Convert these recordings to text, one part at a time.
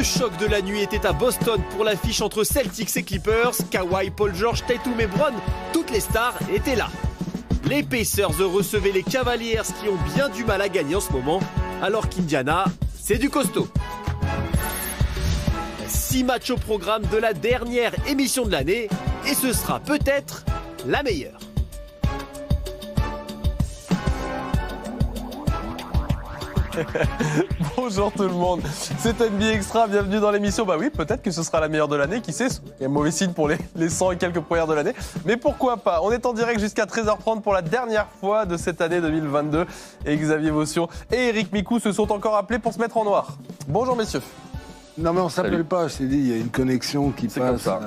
Le choc de la nuit était à Boston pour l'affiche entre Celtics et Clippers. Kawhi, Paul George, Tatum et Bron, toutes les stars étaient là. Les Pacers recevaient les Cavaliers qui ont bien du mal à gagner en ce moment, alors qu'Indiana, c'est du costaud. 6 matchs au programme de la dernière émission de l'année, et ce sera peut-être la meilleure. Bonjour tout le monde, c'est NBA Extra, bienvenue dans l'émission. Bah oui, peut-être que ce sera la meilleure de l'année, qui sait, c'est un mauvais signe pour les 100 et quelques premières de l'année. Mais pourquoi pas, on est en direct jusqu'à 13h30 pour la dernière fois de cette année 2022. Et Xavier Vaution et Eric Micou se sont encore appelés pour se mettre en noir. Bonjour messieurs. Non mais on s'appelle pas, je t'ai dit, il y a une connexion qui passe, comme ça.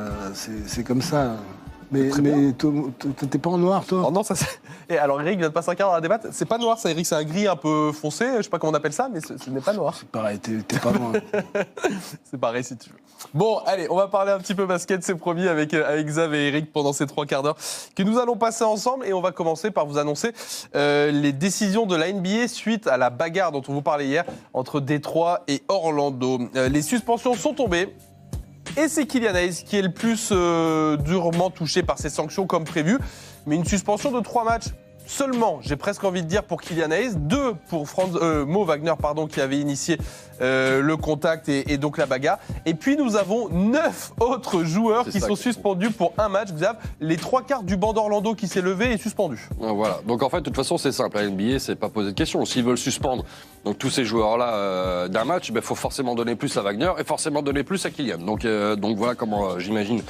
C'est comme ça. Mais t'es pas en noir, toi? Oh non, ça c'est... Et alors Eric vient de passer un quart d'heure à débattre. C'est pas noir ça, Eric, c'est un gris un peu foncé, je sais pas comment on appelle ça, mais ce n'est pas noir. C'est pareil, t'es pas loin. C'est pareil si tu veux. Bon, allez, on va parler un petit peu basket, c'est promis, avec Xav et Eric pendant ces 3 quarts d'heure que nous allons passer ensemble. Et on va commencer par vous annoncer les décisions de la NBA suite à la bagarre dont on vous parlait hier entre Détroit et Orlando. Les suspensions sont tombées. Et c'est Killian Hayes qui est le plus durement touché par ces sanctions comme prévu. Mais une suspension de 3 matchs seulement, j'ai presque envie de dire, pour Killian Hayes. 2 pour Mo Wagner, qui avait initié le contact et donc la bagarre. Et puis nous avons 9 autres joueurs qui sont suspendus pour un match. Xav, les 3 quarts du banc d'Orlando qui s'est levé est suspendu. Voilà, donc en fait, de toute façon, c'est simple. La NBA, c'est pas poser de questions. S'ils veulent suspendre donc, tous ces joueurs-là d'un match, il faut forcément donner plus à Wagner et forcément donner plus à Killian. Donc voilà comment j'imagine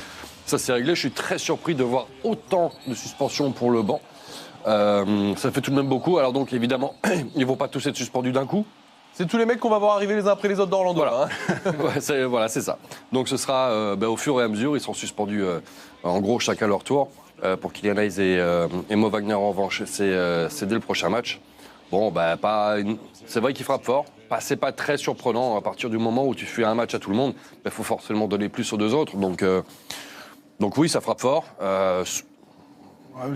ça s'est réglé. Je suis très surpris de voir autant de suspensions pour le banc. Ça fait tout de même beaucoup. Alors donc, évidemment, ils ne vont pas tous être suspendus d'un coup. C'est tous les mecs qu'on va voir arriver les uns après les autres d'Orlando. Voilà, hein. voilà, c'est ça. Donc ce sera au fur et à mesure, ils seront suspendus en gros chacun leur tour. Pour Killian Hayes et Mo Wagner en revanche, c'est dès le prochain match. Bon, c'est vrai qu'il frappe fort. C'est pas très surprenant à partir du moment où tu fais un match à tout le monde. Il faut forcément donner plus aux 2 autres. Donc oui, ça frappe fort.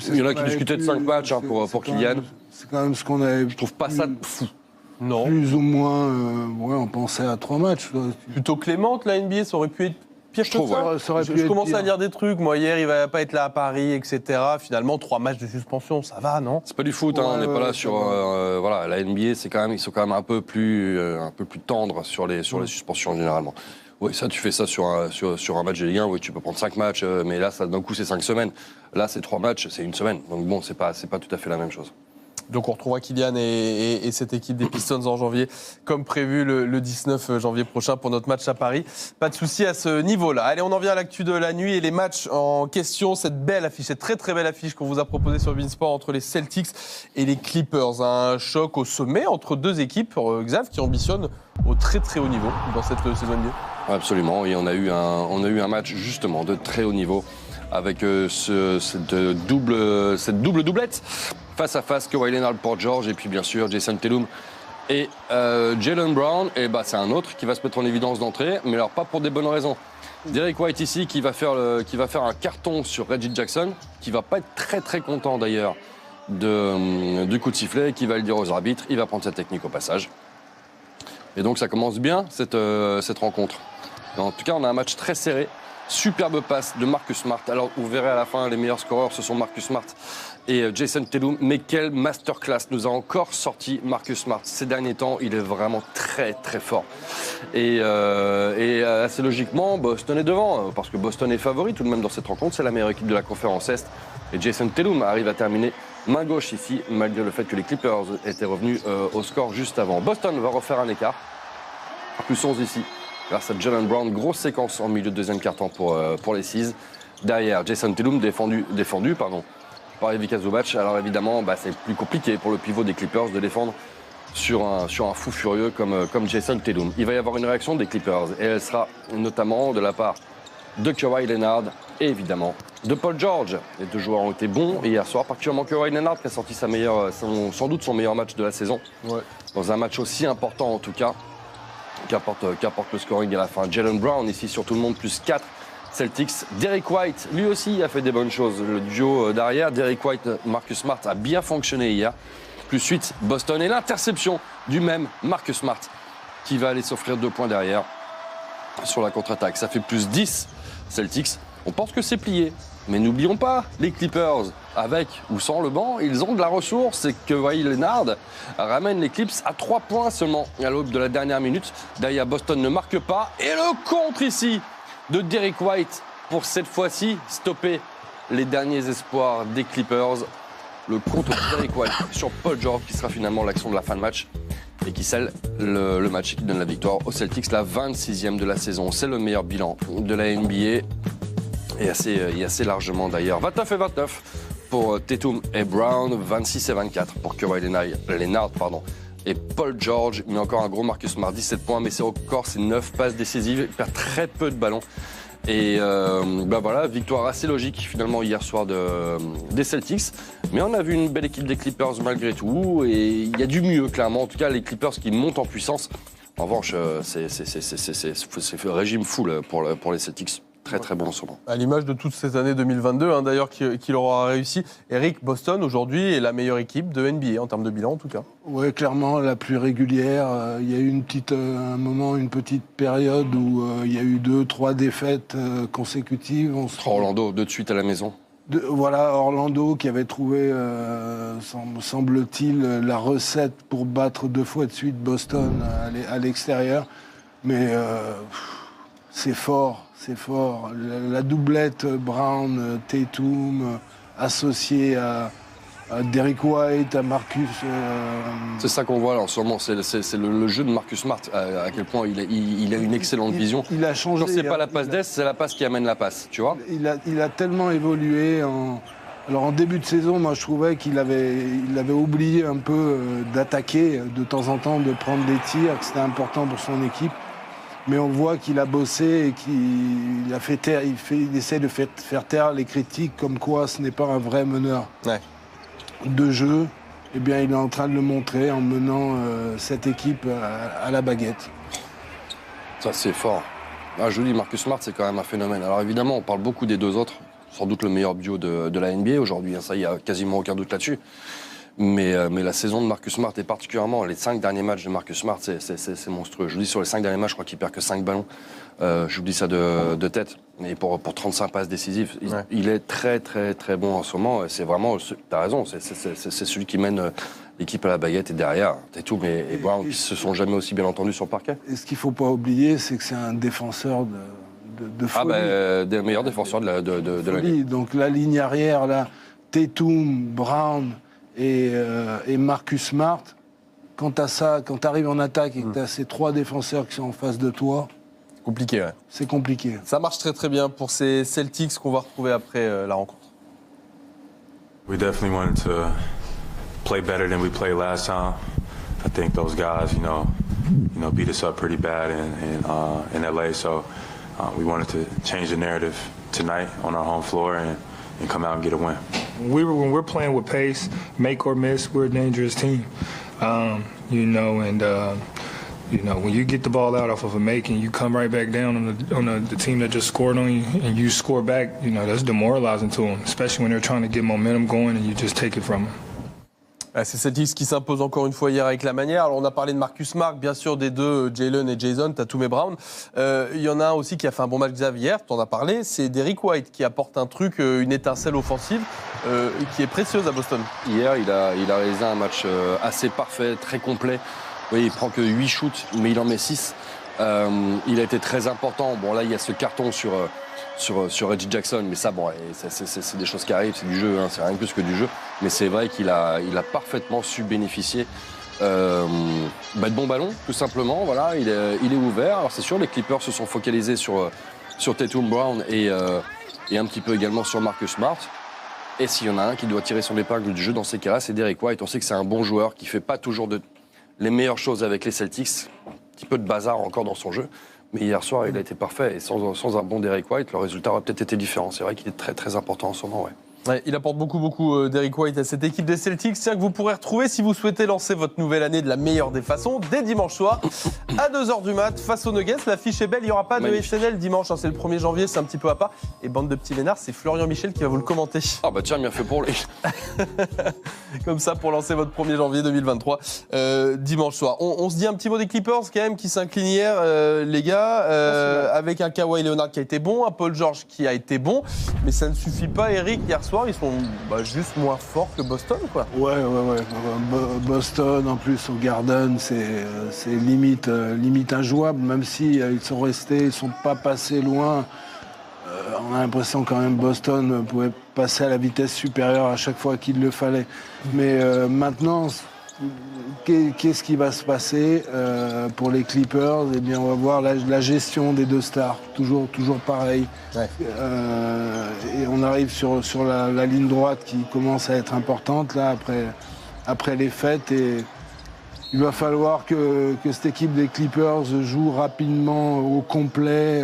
Il y en a qui discutaient de 5 matchs pour Kylian. C'est quand même ce qu'on avait. Je trouve pas ça fou. Non. Plus ou moins, on pensait à 3 matchs. Plutôt clémente, la NBA, ça aurait pu être pire que ça. Je commençais à lire des trucs. Moi, hier, il va pas être là à Paris, etc. Finalement, 3 matchs de suspension, ça va, non? C'est pas du foot, on n'est pas là sur. Voilà, la NBA, ils sont quand même un peu plus tendres sur les suspensions généralement. Oui, ça, tu fais ça sur un match de Ligue 1, oui, tu peux prendre 5 matchs, mais là, d'un coup, c'est 5 semaines. Là, c'est 3 matchs, c'est 1 semaine. Donc bon, c'est pas tout à fait la même chose. Donc on retrouvera Kylian et cette équipe des Pistons en janvier, comme prévu le 19 janvier prochain pour notre match à Paris. Pas de souci à ce niveau-là. Allez, on en vient à l'actu de la nuit et les matchs en question. Cette belle affiche, cette très très belle affiche qu'on vous a proposée sur Beansport entre les Celtics et les Clippers. Un choc au sommet entre 2 équipes, Xav, qui ambitionnent au très très haut niveau dans cette saison NBA. Absolument, et on a eu un match justement de très haut niveau avec cette double doublette face à face, Kawhi Leonard pour George et puis bien sûr Jason Tatum et Jaylen Brown. Et c'est un autre qui va se mettre en évidence d'entrée, mais alors pas pour des bonnes raisons. Derek White ici qui va faire un carton sur Reggie Jackson, qui va pas être très très content d'ailleurs du coup de sifflet, qui va le dire aux arbitres, il va prendre sa technique au passage. Et donc ça commence bien cette rencontre. En tout cas, on a un match très serré. Superbe passe de Marcus Smart. Alors, vous verrez à la fin, les meilleurs scoreurs, ce sont Marcus Smart et Jason Tatum. Mais quelle masterclass nous a encore sorti Marcus Smart. Ces derniers temps, il est vraiment très, très fort. Et assez logiquement, Boston est devant, parce que Boston est favori tout de même dans cette rencontre. C'est la meilleure équipe de la conférence Est. Et Jason Tatum arrive à terminer main gauche ici, malgré le fait que les Clippers étaient revenus au score juste avant. Boston va refaire un écart. Plus 11 ici. Grâce à Jaylen Brown, grosse séquence en milieu de deuxième quart-temps pour les Seas. Derrière, Jason Tatum défendu par Ivica Zubac. Alors évidemment, c'est plus compliqué pour le pivot des Clippers de défendre sur un fou furieux comme Jason Tatum. Il va y avoir une réaction des Clippers et elle sera notamment de la part de Kawhi Leonard et évidemment de Paul George. Les 2 joueurs ont été bons hier soir, particulièrement Kawhi Leonard qui a sorti sans doute son meilleur match de la saison. Ouais. Dans un match aussi important en tout cas. Qu'apporte le scoring à la fin. Jaylen Brown ici sur tout le monde, plus 4 Celtics. Derek White, lui aussi a fait des bonnes choses. Le duo derrière, Derek White, Marcus Smart a bien fonctionné hier. Plus 8 Boston et l'interception du même Marcus Smart qui va aller s'offrir 2 points derrière. sur la contre-attaque. Ça fait plus 10 Celtics. On pense que c'est plié. Mais n'oublions pas, les Clippers, avec ou sans le banc, ils ont de la ressource et que Kawhi Leonard ramène les Clips à 3 points seulement à l'aube de la dernière minute. D'ailleurs, Boston ne marque pas. Et le contre ici de Derrick White pour cette fois-ci stopper les derniers espoirs des Clippers. Le contre de Derrick White sur Paul George qui sera finalement l'action de la fin de match et qui scelle le match qui donne la victoire aux Celtics, la 26e de la saison. C'est le meilleur bilan de la NBA. Et assez largement d'ailleurs. 29 et 29 pour Tatum et Brown, 26 et 24 pour Kawhi Leonard et Paul George. Il met encore un gros Marcus Smart, 17 points, mais c'est encore ses 9 passes décisives. Il perd très peu de ballons. Et voilà, victoire assez logique finalement hier soir des Celtics. Mais on a vu une belle équipe des Clippers malgré tout. Et il y a du mieux clairement. En tout cas, les Clippers qui montent en puissance. En revanche, c'est régime full pour les Celtics. Très très bon en ce moment. À l'image de toute cette année 2022, d'ailleurs, qu'il aura réussi. Eric, Boston aujourd'hui est la meilleure équipe de NBA en termes de bilan en tout cas. Oui, clairement la plus régulière. Il y a eu une petite période où il y a eu 2-3 défaites consécutives. Orlando, 2 de suite à la maison. Voilà, Orlando qui avait trouvé, semble-t-il, la recette pour battre 2 fois de suite Boston à l'extérieur. Mais c'est fort. C'est fort. La doublette Brown, Tatum, associée à Derrick White, à Marcus. C'est ça qu'on voit là en ce moment. C'est le jeu de Marcus Smart. À quel point il a une excellente vision. Il a changé. Quand c'est pas la passe d'Est, c'est la passe qui amène la passe. Tu vois. Il a tellement évolué. Alors en début de saison, moi je trouvais qu'il avait oublié un peu d'attaquer de temps en temps, de prendre des tirs, que c'était important pour son équipe. Mais on voit qu'il a bossé et qu'il a fait taire, il essaie de faire taire les critiques comme quoi ce n'est pas un vrai meneur de jeu. Eh bien, il est en train de le montrer en menant cette équipe à la baguette. Ça, c'est fort. Ah, je vous dis, Marcus Smart, c'est quand même un phénomène. Alors évidemment, on parle beaucoup des deux autres. Sans doute le meilleur duo de la NBA aujourd'hui. Ça, il n'y a quasiment aucun doute là-dessus. Mais la saison de Marcus Smart, et particulièrement les 5 derniers matchs de Marcus Smart, c'est monstrueux. Je vous dis, sur les 5 derniers matchs, je crois qu'il perd que 5 ballons. Je vous dis ça de tête. Et pour 35 passes décisives, il est très, très, très bon en ce moment. C'est vraiment, t'as raison, c'est celui qui mène l'équipe à la baguette et derrière. Tatum et Brown qui se sont jamais aussi bien entendus sur le parquet. Et ce qu'il ne faut pas oublier, c'est que c'est un défenseur de folie. Des meilleurs défenseurs de la ligue. Donc la ligne arrière, là, Tatum, Brown et Marcus Smart, quand tu as ça, quand tu arrives en attaque et que tu as ces 3 défenseurs qui sont en face de toi, compliqué, ouais. C'est compliqué. Ça marche très très bien pour ces Celtics qu'on va retrouver après la rencontre. We definitely wanted to play better than we played last time. I think those guys, beat us up pretty bad in LA. So we wanted to change the narrative tonight on our home floor and come out and get a win. When we're playing with pace, make or miss, we're a dangerous team. When you get the ball out off of a make and you come right back down on the team that just scored on you and you score back, that's demoralizing to them, especially when they're trying to get momentum going and you just take it from them. C'est Celtics qui s'impose encore une fois hier avec la manière. Alors on a parlé de Marcus Smart, bien sûr des deux, Jalen et Jason, Tatum et Brown. Il y en a un aussi qui a fait un bon match hier, tu en as parlé, c'est Derrick White qui apporte un truc, une étincelle offensive qui est précieuse à Boston. Hier, il a réalisé un match assez parfait, très complet. Oui, il prend que 8 shoots, mais il en met 6. Il a été très important. Bon, là, il y a ce carton sur Reggie Jackson, mais ça, c'est des choses qui arrivent, c'est du jeu, c'est rien de plus que du jeu. Mais c'est vrai qu'il a parfaitement su bénéficier de bons ballons, tout simplement. Voilà, il est ouvert. Alors c'est sûr, les Clippers se sont focalisés sur Tatum, Brown et un petit peu également sur Marcus Smart. Et s'il y en a un qui doit tirer son épingle du jeu dans ces cas-là, c'est Derrick White. On sait que c'est un bon joueur qui fait pas toujours les meilleures choses avec les Celtics. Un petit peu de bazar encore dans son jeu. Mais hier soir, il a été parfait. Et sans un bon Derrick White, le résultat aurait peut-être été différent. C'est vrai qu'il est très, très important en ce moment, ouais. Ouais, il apporte beaucoup d'Eric White à cette équipe des Celtics. Tiens, que vous pourrez retrouver si vous souhaitez lancer votre nouvelle année de la meilleure des façons, dès dimanche soir, à 2h du mat, face aux Nuggets. L'affiche est belle, il n'y aura pas de SNL dimanche, hein, c'est le 1er janvier, c'est un petit peu à part. Et bande de petits vénards, c'est Florian Michel qui va vous le commenter. Ah bah tiens, bien fait pour lui. Comme ça, pour lancer votre 1er janvier 2023, dimanche soir. On se dit un petit mot des Clippers quand même, qui s'inclinent hier, les gars, avec un Kawhi Leonard qui a été bon, un Paul George qui a été bon, mais ça ne suffit pas, Eric, hier soir, ils sont juste moins forts que Boston, quoi. Ouais. Boston, en plus, au Garden, c'est limite injouable, même si ils sont restés, ils sont pas passés loin. On a l'impression quand même Boston pouvait passer à la vitesse supérieure à chaque fois qu'il le fallait. Mais maintenant, qu'est-ce qui va se passer pour les Clippers? Eh bien, on va voir la gestion des deux stars, toujours pareil. Ouais. Et on arrive sur la ligne droite qui commence à être importante là après les fêtes, et il va falloir que cette équipe des Clippers joue rapidement au complet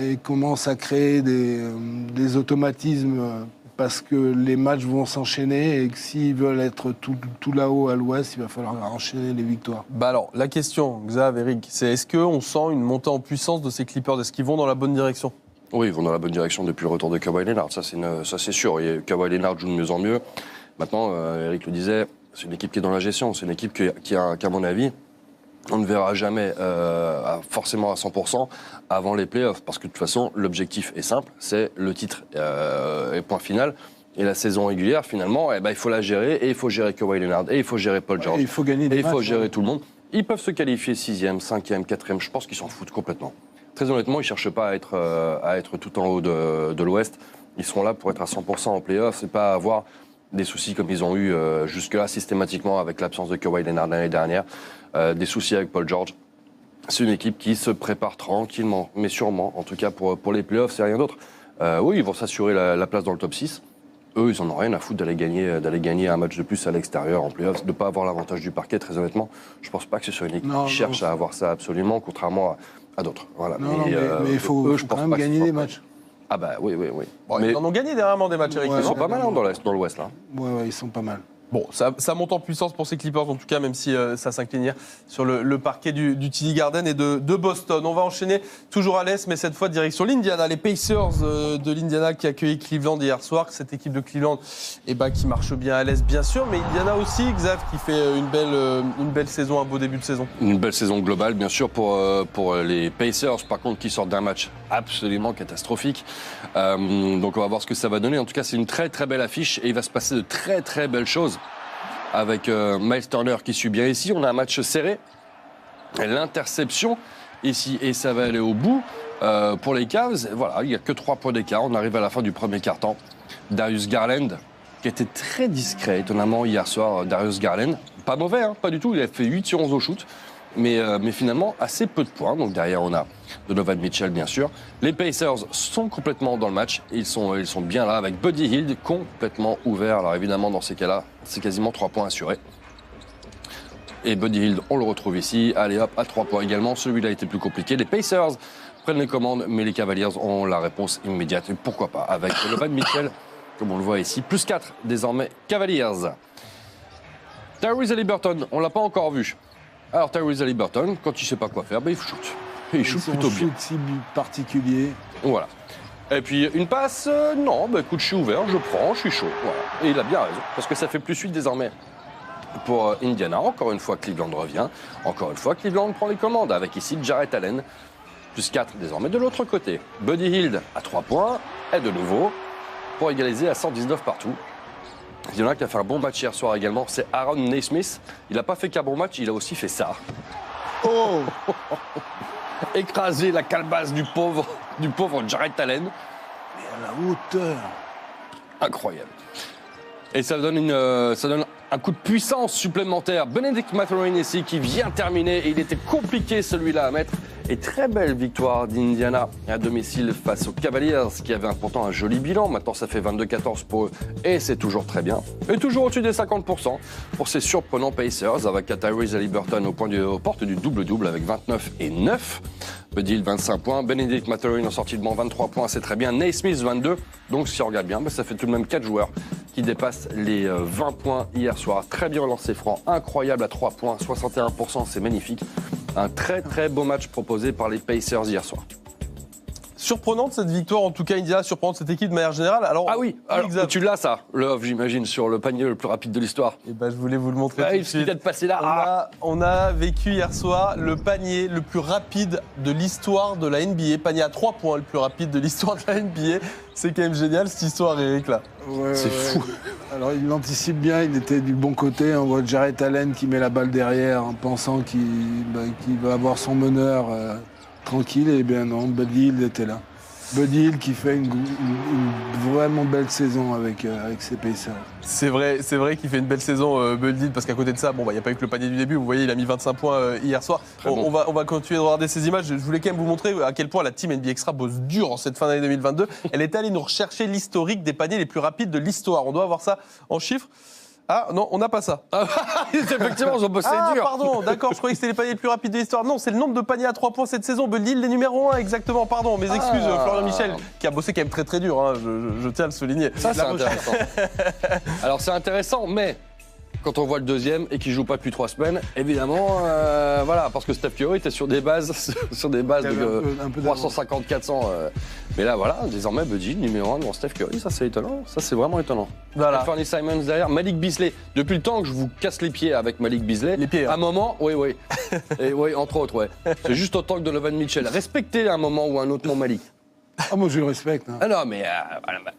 et commence à créer des automatismes, parce que les matchs vont s'enchaîner et que s'ils veulent être tout là-haut à l'ouest, il va falloir enchaîner les victoires. Bah alors, la question, Xav, Eric, c'est est-ce qu'on sent une montée en puissance de ces Clippers? Est-ce qu'ils vont dans la bonne direction? Oui, ils vont dans la bonne direction depuis le retour de Kawhi Leonard, ça c'est sûr. Et Kawhi Leonard joue de mieux en mieux. Maintenant, Eric le disait, c'est une équipe qui est dans la gestion, c'est une équipe qu'à mon avis, on ne verra jamais forcément à 100% avant les playoffs, parce que de toute façon, l'objectif est simple, c'est le titre et point final. Et la saison régulière, finalement, il faut la gérer, et il faut gérer Kawhi Leonard, et il faut gérer Paul George, il faut gagner des et il faut matchs, gérer tout le monde. Ils peuvent se qualifier 6e, 5e, 4e, je pense qu'ils s'en foutent complètement. Très honnêtement, ils ne cherchent pas à être tout en haut de l'Ouest. Ils seront là pour être à 100% en playoffs, c'est pas avoir des soucis comme ils ont eu jusque-là systématiquement avec l'absence de Kawhi Leonard l'année dernière, des soucis avec Paul George. C'est une équipe qui se prépare tranquillement, mais sûrement, en tout cas pour les playoffs, c'est rien d'autre. Oui, ils vont s'assurer la place dans le top 6. Eux, ils n'en ont rien à foutre d'aller gagner un match de plus à l'extérieur en playoffs, de ne pas avoir l'avantage du parquet, très honnêtement. Je ne pense pas que ce soit une équipe qui cherche à avoir ça absolument, contrairement à d'autres. Voilà. Mais il faut quand même gagner des matchs. Ah bah oui. Bon, mais ils en ont gagné dernièrement des matchs, Eric. Ils sont pas mal dans l'Ouest, là. Ouais, ils sont pas mal. Bon, ça monte en puissance pour ces Clippers, en tout cas, même si ça s'incline hier sur le parquet du TD Garden et de Boston. On va enchaîner toujours à l'Est, mais cette fois direction l'Indiana. Les Pacers de l'Indiana qui accueillent Cleveland hier soir. Cette équipe de Cleveland qui marche bien à l'Est, bien sûr, mais Indiana aussi, Xav, qui fait une belle saison, un beau début de saison. Une belle saison globale, bien sûr, pour les Pacers, par contre, qui sortent d'un match absolument catastrophique. Donc on va voir ce que ça va donner. En tout cas, c'est une très très belle affiche et il va se passer de très très belles choses avec Miles Turner qui suit bien ici. On a un match serré, l'interception ici, et ça va aller au bout pour les Cavs. Voilà, il n'y a que 3 points d'écart. On arrive à la fin du premier quart-temps. Darius Garland, qui était très discret, étonnamment, hier soir. Darius Garland, pas mauvais, hein, pas du tout. Il a fait 8 sur 11 au shoot. Mais finalement, assez peu de points. Donc derrière, on a Donovan Mitchell, bien sûr. Les Pacers sont complètement dans le match. Ils sont bien là, avec Buddy Hield complètement ouvert. Alors évidemment, dans ces cas-là, c'est quasiment 3 points assurés. Et Buddy Hield, on le retrouve ici. Allez hop, à 3 points également. Celui-là était plus compliqué. Les Pacers prennent les commandes, mais les Cavaliers ont la réponse immédiate. Et pourquoi pas, avec Donovan Mitchell, comme on le voit ici. Plus 4, désormais, Cavaliers. Tyrese Haliburton, on ne l'a pas encore vu. Alors Tyrese Haliburton, quand il ne sait pas quoi faire, il shoot. Il shoot plutôt bien. Shoot cible particulier. Voilà. Et puis une passe, non, écoute, je suis ouvert, je prends, je suis chaud. Voilà. Et il a bien raison, parce que ça fait plus 8 désormais pour Indiana. Encore une fois, Cleveland revient. Encore une fois, Cleveland prend les commandes, avec ici Jarrett Allen. Plus 4 désormais de l'autre côté. Buddy Hield à 3 points, et de nouveau, pour égaliser à 119 partout. Il y en a qui a fait un bon match hier soir également, c'est Aaron Naismith. Il n'a pas fait qu'un bon match, il a aussi fait ça. Oh Écraser la calebasse du pauvre Jarrett Allen. Mais à la hauteur. Incroyable. Et ça donne un coup de puissance supplémentaire. Benedict Mathurin ici qui vient terminer. Et il était compliqué celui-là à mettre. Et très belle victoire d'Indiana à domicile face aux Cavaliers qui avait pourtant un joli bilan. Maintenant ça fait 22-14 pour eux et c'est toujours très bien. Et toujours au-dessus des 50% pour ces surprenants Pacers avec Tyrese Haliburton aux portes du double-double avec 29 et 9. Buddy Hield 25 points, Benedict Mathurin en sortie de banc 23 points, c'est très bien. Naismith 22, donc si on regarde bien, ça fait tout de même 4 joueurs qui dépassent les 20 points hier soir. Très bien lancé franc, incroyable à 3 points, 61%, c'est magnifique. Un très très beau match proposé par les Pacers hier soir. Surprenante cette victoire, en tout cas Indiana, surprenante cette équipe de manière générale. Alors, ah oui, alors, tu l'as ça, Love j'imagine, sur le panier le plus rapide de l'histoire. Et ben, je voulais vous le montrer tout de suite. Peut-être passer là. On a vécu hier soir le panier le plus rapide de l'histoire de la NBA. Panier à 3 points le plus rapide de l'histoire de la NBA. C'est quand même génial cette histoire, Eric, là. Ouais, c'est fou. Alors il anticipe bien, il était du bon côté. On voit Jarrett Allen qui met la balle derrière en pensant qu'il va avoir son meneur tranquille. Et bien non, Buddy Hield était là. Buddy Hield qui fait une vraiment belle saison avec ses Pacers. C'est vrai qu'il fait une belle saison, Buddy Hield, parce qu'à côté de ça, il n'y a pas eu que le panier du début. Vous voyez, il a mis 25 points hier soir. On va continuer de regarder ces images. Je voulais quand même vous montrer à quel point la team NBA Extra bosse dur en cette fin d'année 2022. Elle est allée nous rechercher l'historique des paniers les plus rapides de l'histoire. On doit avoir ça en chiffres. Ah non, on n'a pas ça. Effectivement, ils ont bossé dur. Pardon, d'accord, je croyais que c'était les paniers les plus rapides de l'histoire. Non, c'est le nombre de paniers à 3 points cette saison. Buddy Hield, les numéros 1, exactement, pardon. Mes excuses, Florian Michel, qui a bossé quand même très très dur, hein, je tiens à le souligner. Ça, c'est intéressant. Alors, c'est intéressant, mais quand on voit le deuxième et qu'il joue pas depuis 3 semaines, évidemment, voilà, parce que Steph Curry était sur des bases de 350-400. Mais là, voilà, désormais, Buddy, numéro 1 devant Steph Curry, ça c'est étonnant, ça c'est vraiment étonnant. Voilà. Anthony Simons derrière, Malik Beasley. Depuis le temps que je vous casse les pieds avec Malik Beasley, les pieds, hein. À un moment, oui. Et oui, entre autres, ouais. C'est juste autant que Donovan Mitchell. Respectez un moment ou un autre mon Malik. Ah, moi je le respecte. Hein. Ah non, mais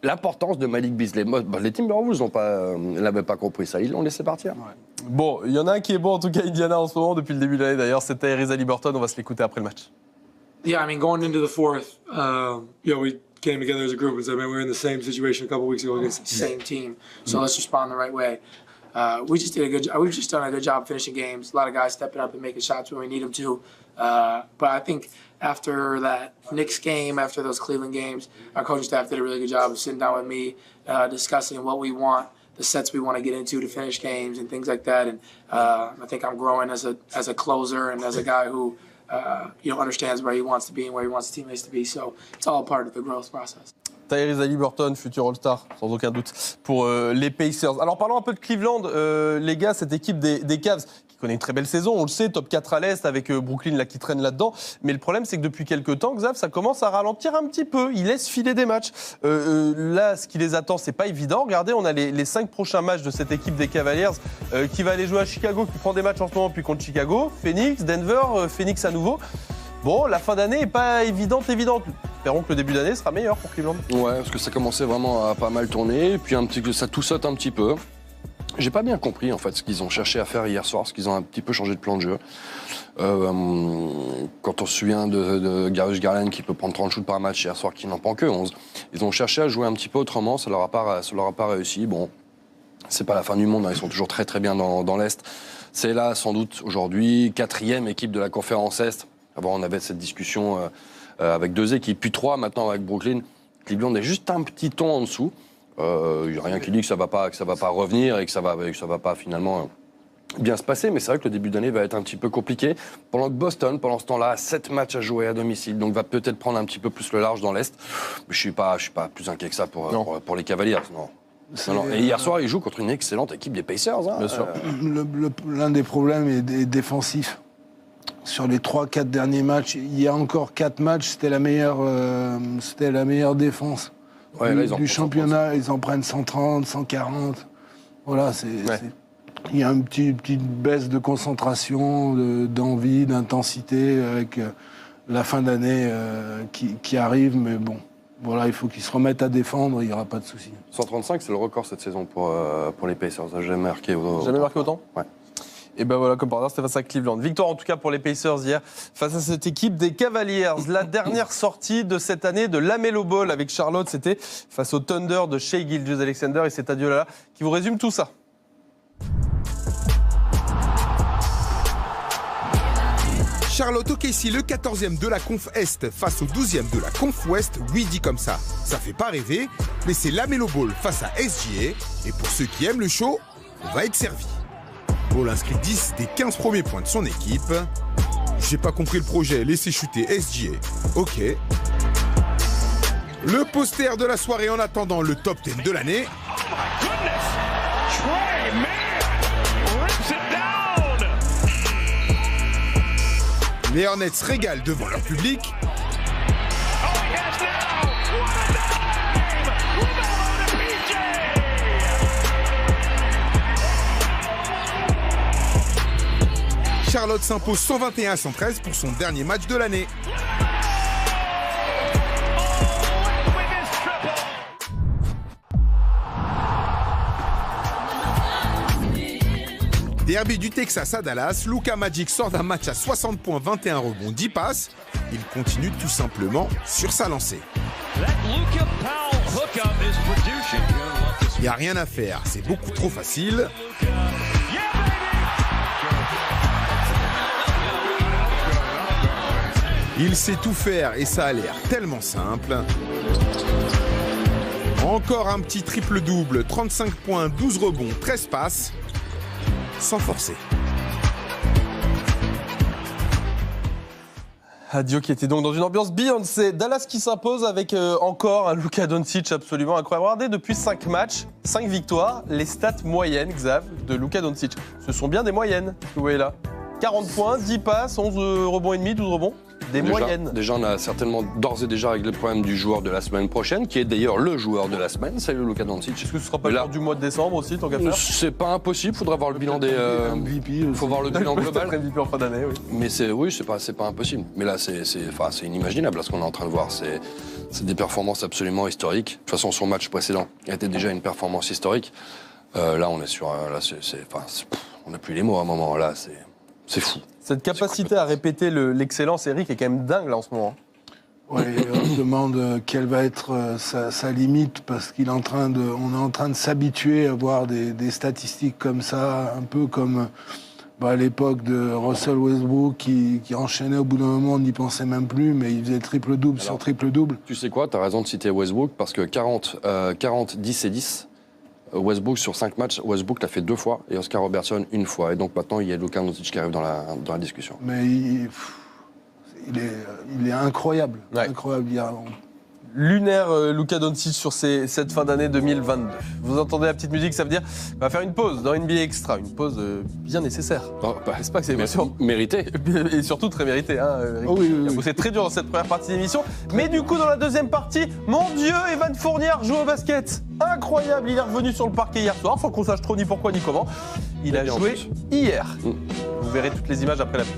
l'importance de Malik Beasley. Les Timberwolves n'avaient pas compris ça, ils l'ont laissé partir. Ouais. Bon, il y en a un qui est bon, en tout cas Indiana en ce moment, depuis le début de l'année d'ailleurs, c'est Tyrese Haliburton, on va se l'écouter après le match. Yeah, I mean, going into the fourth, we came together as a group and said, man, we were in the same situation a couple weeks ago against the same team, so let's respond the right way. We've just done a good job finishing games. A lot of guys stepping up and making shots when we need them to. But I think after that Knicks game, after those Cleveland games, our coaching staff did a really good job of sitting down with me, discussing what we want, the sets we want to get into to finish games and things like that. And I think I'm growing as a closer and as a guy who understands where he wants to be and where he wants his teammates to be. So it's all part of the growth process. Tyrese Haliburton, futur All-Star, sans aucun doute, pour les Pacers. Alors parlons un peu de Cleveland, les gars, cette équipe des Cavs, qui connaît une très belle saison, on le sait, top 4 à l'Est, avec Brooklyn là, qui traîne là-dedans. Mais le problème, c'est que depuis quelques temps, Xav, ça commence à ralentir un petit peu. Ils laissent filer des matchs. Là, ce qui les attend, c'est pas évident. Regardez, on a les 5 prochains matchs de cette équipe des Cavaliers qui va aller jouer à Chicago, qui prend des matchs en ce moment, puis contre Chicago, Phoenix, Denver, Phoenix à nouveau. Bon, la fin d'année n'est pas évidente. Espérons que le début d'année sera meilleur pour Cleveland. Ouais, parce que ça commençait vraiment à pas mal tourner, et puis ça tout saute un petit peu. J'ai pas bien compris en fait ce qu'ils ont cherché à faire hier soir, parce qu'ils ont un petit peu changé de plan de jeu. Quand on se souvient de Darius Garland qui peut prendre 30 shoots par match hier soir, qui n'en prend que 11, ils ont cherché à jouer un petit peu autrement, ça leur a pas réussi. Bon, c'est pas la fin du monde, hein, ils sont toujours très très bien dans l'Est. C'est là sans doute aujourd'hui 4e équipe de la conférence Est. Avant, on avait cette discussion avec 2 équipes, puis 3 maintenant avec Brooklyn. Cleveland est juste un petit ton en dessous. Il n'y a rien qui dit que ça va pas revenir et que ça va pas finalement bien se passer. Mais c'est vrai que le début d'année va être un petit peu compliqué. Pendant que Boston, pendant ce temps-là, a 7 matchs à jouer à domicile, donc va peut-être prendre un petit peu plus le large dans l'Est. Mais je suis pas plus inquiet que ça pour les Cavaliers. Non. Et hier soir, ils jouent contre une excellente équipe des Pacers. Hein, bien sûr. L'un des problèmes est défensif. Sur les 3-4 derniers matchs, il y a encore 4 matchs, c'était la meilleure défense du championnat. Ils en prennent 130, 140. Voilà, il y a une petite baisse de concentration, d'envie, d'intensité avec la fin d'année qui arrive. Mais bon, voilà, il faut qu'ils se remettent à défendre, il n'y aura pas de souci. 135, c'est le record cette saison pour les Pacers. Jamais marqué Jamais marqué autant ? Ouais. Et ben voilà, comme par hasard, c'était face à Cleveland. Victoire en tout cas pour les Pacers hier face à cette équipe des Cavaliers. La dernière sortie de cette année de LaMelo Ball avec Charlotte, c'était face au Thunder de Shai Gilgeous-Alexander, et c'est Adiola qui vous résume tout ça. Charlotte OKC, le 14e de la Conf Est face au 12e de la Conf Ouest, oui dit comme ça. Ça fait pas rêver, mais c'est LaMelo Ball face à SGA. Et pour ceux qui aiment le show, on va être servi. Ball inscrit 10 des 15 premiers points de son équipe. J'ai pas compris le projet, laissez shooter SGA. Ok. Le poster de la soirée en attendant le top 10 de l'année. Les Hornets régalent devant leur public. Charlotte s'impose 121-113 pour son dernier match de l'année. Derby du Texas à Dallas, Luka Magic sort d'un match à 60 points, 21 rebonds, 10 passes. Il continue tout simplement sur sa lancée. Il n'y a rien à faire, c'est beaucoup trop facile. Il sait tout faire et ça a l'air tellement simple. Encore un petit triple-double, 35 points, 12 rebonds, 13 passes. Sans forcer. Adio qui était donc dans une ambiance Beyoncé. Dallas qui s'impose avec encore un Luka Doncic absolument incroyable. Regardez, depuis 5 matchs, 5 victoires, les stats moyennes, Xav, de Luka Doncic. Ce sont bien des moyennes, vous voyez là. 40 points, 10 passes, 11 rebonds et demi, 12 rebonds. Des moyennes. Déjà, on a certainement d'ores et déjà réglé le problème du joueur de la semaine prochaine, qui est d'ailleurs le joueur de la semaine, c'est le Luka Doncic. Est-ce que ce sera pas l'heure du mois de décembre aussi, tant qu'à faire ? C'est pas impossible, faudra voir le bilan des. MVP. Faut voir le bilan global. MVP en fin d'année, oui. Mais c'est pas impossible. Mais là, c'est inimaginable. Là, ce qu'on est en train de voir, c'est des performances absolument historiques. De toute façon, son match précédent était déjà une performance historique. Là, on est sur. On n'a plus les mots à un moment. Là, c'est fou. Cette capacité à répéter l'excellence, Eric, est quand même dingue là en ce moment. Oui, on se demande quelle va être sa limite, parce qu'on est en train de s'habituer à voir des statistiques comme ça, un peu comme à l'époque de Russell Westbrook qui enchaînait au bout d'un moment, on n'y pensait même plus, mais il faisait triple-double sur triple-double. Tu sais quoi, tu as raison de citer Westbrook, parce que 40, 10 et 10, Westbrook sur 5 matchs, Westbrook l'a fait 2 fois et Oscar Robertson 1 fois. Et donc maintenant, il y a Luka Doncic qui arrive dans la discussion. Mais il est incroyable. Ouais. Incroyable. Lunaire Luka Doncic sur cette fin d'année 2022. Vous entendez la petite musique, ça veut dire qu'on va faire une pause dans NBA Extra. Une pause bien nécessaire. N'est-ce pas que c'est émotion Mérité. Et surtout très mérité. Hein, oui. C'est très dur dans cette première partie d'émission. Mais du coup, dans la deuxième partie, mon Dieu, Evan Fournier joue au basket. Incroyable, il est revenu sur le parquet hier soir, sans qu'on sache trop ni pourquoi ni comment. Il a joué hier. Vous verrez toutes les images après la pub.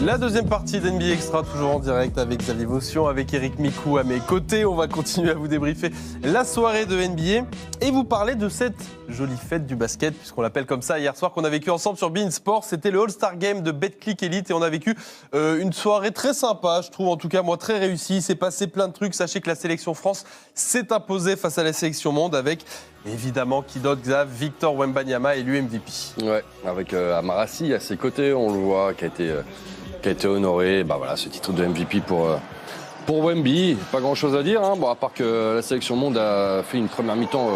La deuxième partie d'NBA Extra, toujours en direct avec Xavier Vaution, avec Eric Micou à mes côtés. On va continuer à vous débriefer la soirée de NBA et vous parler de cette jolie fête du basket, puisqu'on l'appelle comme ça, hier soir qu'on a vécu ensemble sur beIN Sport. C'était le All-Star Game de BetClick Elite et on a vécu une soirée très sympa, je trouve en tout cas moi très réussie. Il s'est passé plein de trucs. Sachez que la sélection France s'est imposée face à la sélection monde avec évidemment qui d'autre, Xav, Victor Wembanyama élu MVP. Ouais, avec Amarassi à ses côtés, on le voit, qui a été honoré. Bah voilà, ce titre de MVP pour Wemby. Pas grand-chose à dire, hein. Bon, à part que la sélection monde a fait une première mi-temps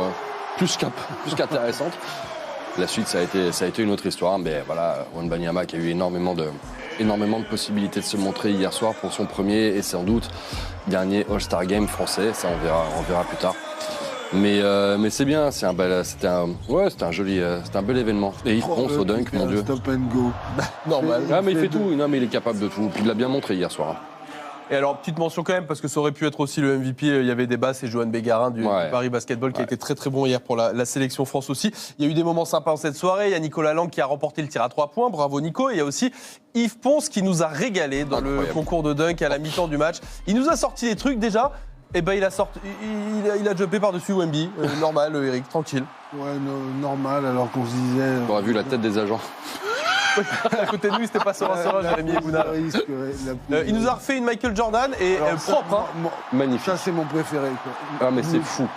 plus qu'intéressante. La suite, ça a été une autre histoire. Mais voilà, Wembanyama qui a eu énormément de possibilités de se montrer hier soir pour son premier et sans doute dernier All-Star Game français. Ça, on verra plus tard. Mais c'est bien, c'était un bel événement. Et il fonce au dunk, mon Dieu. Stop and go. Normal. Ah, mais il fait tout. Non, mais il est capable de tout. Puis il l'a bien montré hier soir. Et alors, petite mention quand même, parce que ça aurait pu être aussi le MVP, il y avait débat, c'est Johan Bégarin du Paris Basketball qui a été très très bon hier pour la sélection France aussi. Il y a eu des moments sympas dans cette soirée, il y a Nicolas Lang qui a remporté le tir à 3 points, bravo Nico, et il y a aussi Yves Ponce qui nous a régalé dans le concours de dunk à la mi-temps du match. Il nous a sorti des trucs déjà, et ben il a jumpé par-dessus Wemby, normal Eric, tranquille. Ouais, normal, alors qu'on se disait... On aurait vu la tête des agents. À côté de nous, c'était pas Sora, Jérémy Ebouna. Il nous a refait une Michael Jordan et propre. Magnifique. Ça, c'est mon préféré. Quoi. Ah, mais c'est fou.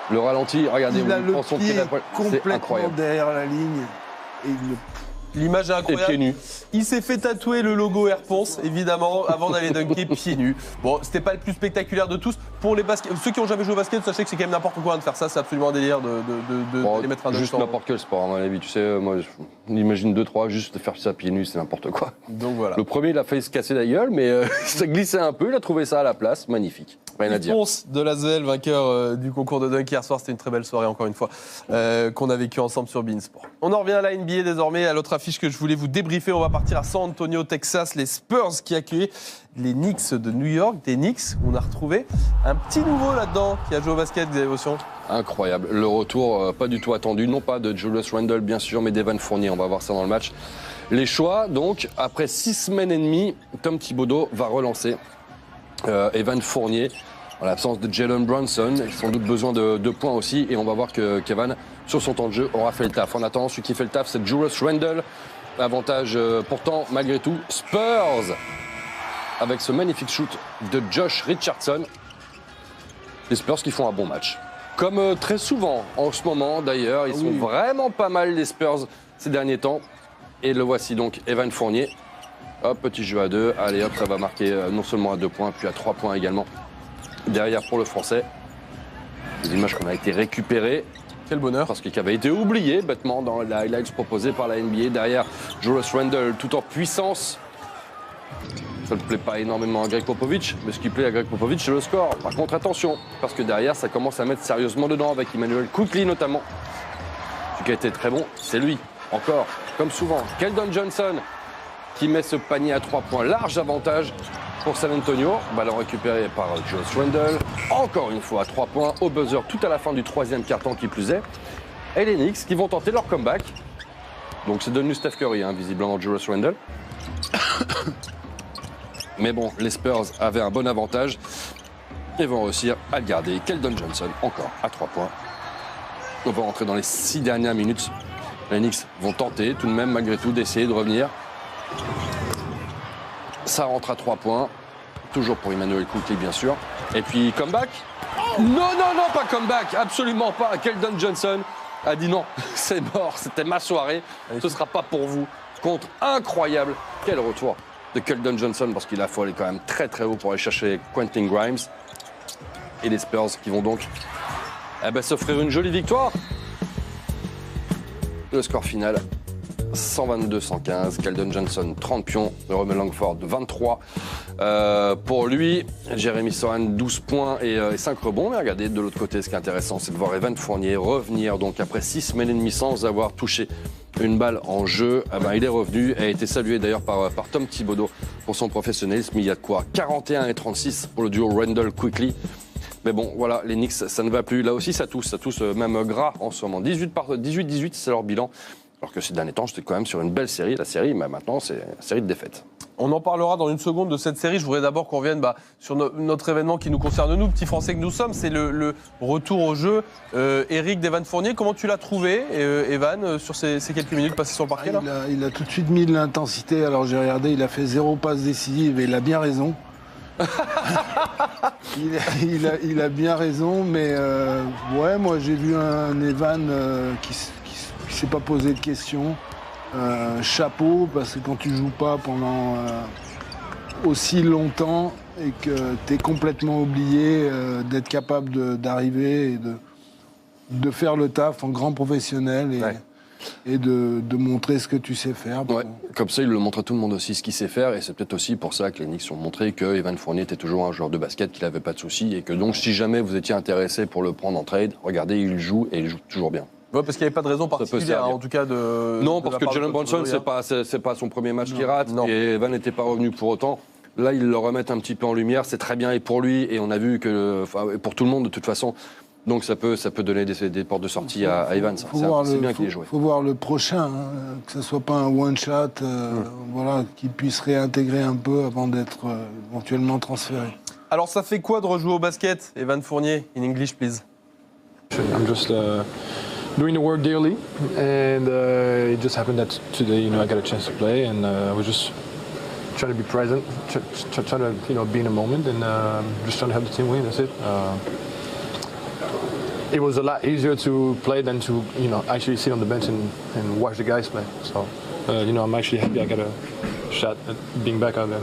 Le ralenti, regardez, il a le prend son pied pied complètement derrière la ligne. Et l'image est incroyable. Et pieds nus. Il s'est fait tatouer le logo Air Ponce, évidemment, avant d'aller dunker pieds nus. Bon, c'était pas le plus spectaculaire de tous. Pour les ceux qui ont jamais joué au basket, sachez que c'est quand même n'importe quoi de faire ça. C'est absolument un délire de les mettre un juste n'importe quel sport, à mon avis. Tu sais, moi, on imagine 2-3, juste faire ça pieds nus, c'est n'importe quoi. Donc voilà. Le premier, il a failli se casser la gueule, mais ça glissait un peu. Il a trouvé ça à la place. Magnifique. Rien à dire. Ponce de l'Asvel, vainqueur du concours de dunk hier soir. C'était une très belle soirée, encore une fois, qu'on a vécu ensemble sur Beansport. On en revient à la NBA désormais, à l'autre affiche que je voulais vous débriefer. On va partir à San Antonio, Texas. Les Spurs qui accueillent les Knicks de New York. Des Knicks, on a retrouvé un petit nouveau là-dedans qui a joué au basket, des émotions. Incroyable. Le retour, pas du tout attendu. Non pas de Julius Randle, bien sûr, mais d'Evan Fournier. On va voir ça dans le match. Les choix, donc, après 6 semaines et demie, Tom Thibodeau va relancer Evan Fournier. En l'absence de Jalen Brunson, il a sans doute besoin de 2 points aussi. Et on va voir que Kevin, sur son temps de jeu, aura fait le taf. En attendant, celui qui fait le taf, c'est Julius Randle. Avantage pourtant, malgré tout, Spurs, avec ce magnifique shoot de Josh Richardson. Les Spurs qui font un bon match. Comme très souvent en ce moment d'ailleurs, ils sont vraiment pas mal les Spurs ces derniers temps. Et le voici donc, Evan Fournier. Hop, petit jeu à 2. Allez hop, ça va marquer non seulement à 2 points, puis à 3 points également. Derrière pour le Français. Des images qu'on a été récupérées. Quel bonheur. Parce qu'il avait été oublié bêtement dans les highlights proposés par la NBA. Derrière, Julius Randle tout en puissance. Ça ne plaît pas énormément à Greg Popovich, mais ce qui plaît à Greg Popovich, c'est le score. Par contre, attention, parce que derrière, ça commence à mettre sérieusement dedans avec Emmanuel Quickley notamment. Ce qui a été très bon, c'est lui. Encore, comme souvent, Keldon Johnson qui met ce panier à 3 points. Large avantage pour San Antonio. Ballon récupéré par Julius Randle. Encore une fois à 3 points au buzzer tout à la fin du 3e quart-temps qui plus est. Et les Knicks qui vont tenter leur comeback. Donc c'est devenu Steph Curry, visiblement Julius Randle. Mais bon, les Spurs avaient un bon avantage et vont réussir à le garder. Keldon Johnson, encore à 3 points. On va rentrer dans les 6 dernières minutes. Les Knicks vont tenter tout de même, malgré tout, d'essayer de revenir. Ça rentre à 3 points. Toujours pour Emmanuel Quickley, bien sûr. Et puis, comeback. Non, pas comeback. Absolument pas. Keldon Johnson a dit non, c'est mort. C'était ma soirée. Ce ne sera pas pour vous. Contre incroyable. Quel retour de Keldon Johnson, parce qu'il a fallu quand même très très haut pour aller chercher Quentin Grimes. Et les Spurs qui vont donc s'offrir une jolie victoire. Le score final, 122-115. Keldon Johnson, 30 pions. Romeo Langford, 23 pour lui. Jeremy Sohan, 12 points et 5 rebonds. Mais regardez, de l'autre côté, ce qui est intéressant, c'est de voir Evan Fournier revenir. Donc après 6 semaines et demie sans avoir touché une balle en jeu, il est revenu. A été salué d'ailleurs par Tom Thibodeau pour son professionnalisme. Il y a de quoi 41 et 36 pour le duo Randle-Quickley. Mais bon, voilà, les Knicks, ça ne va plus. Là aussi, ça tousse même gras en ce moment. 18-18, c'est leur bilan. Alors que ces derniers temps, j'étais quand même sur une belle série. La série, maintenant, c'est une série de défaites. On en parlera dans une seconde de cette série. Je voudrais d'abord qu'on revienne sur notre événement qui nous concerne, nous, petits Français que nous sommes. C'est le retour au jeu, Eric, d'Evan Fournier. Comment tu l'as trouvé, Evan, sur ces quelques minutes passées sur le parquet là ? Il a tout de suite mis de l'intensité. Alors j'ai regardé, il a fait 0 passe décisive et il a bien raison. il a bien raison, mais moi j'ai vu un Evan qui s'est pas posé de questions. Chapeau, parce que quand tu joues pas pendant aussi longtemps et que tu es complètement oublié d'être capable d'arriver et de faire le taf en grand professionnel et de montrer ce que tu sais faire. Ouais. Comme ça, il le montre à tout le monde aussi ce qu'il sait faire, et c'est peut-être aussi pour ça que les Knicks ont montré que Evan Fournier était toujours un joueur de basket, qu'il n'avait pas de soucis, et que donc si jamais vous étiez intéressé pour le prendre en trade, regardez, il joue et il joue toujours bien. Ouais, parce qu'il n'y avait pas de raison particulière, en tout cas de. Non, parce que Jalen Brunson, c'est pas son premier match qu'il rate, et Evan n'était pas revenu pour autant. Là, ils le remettent un petit peu en lumière. C'est très bien et pour lui, et on a vu que, pour tout le monde de toute façon. Donc ça peut donner des portes de sortie à Evans. C'est bien qu'il ait joué. Il faut voir le prochain, que ce ne soit pas un one-shot, voilà, qu'il puisse réintégrer un peu avant d'être éventuellement transféré. Alors ça fait quoi de rejouer au basket, Evan Fournier? In English, please. I'm just doing the work daily, and it just happened that today, I got a chance to play, and I was just trying to be present, trying to, be in a moment, and just trying to help the team win. That's it. It was a lot easier to play than to, actually sit on the bench and watch the guys play. So, I'm actually happy I got a shot at being back out there.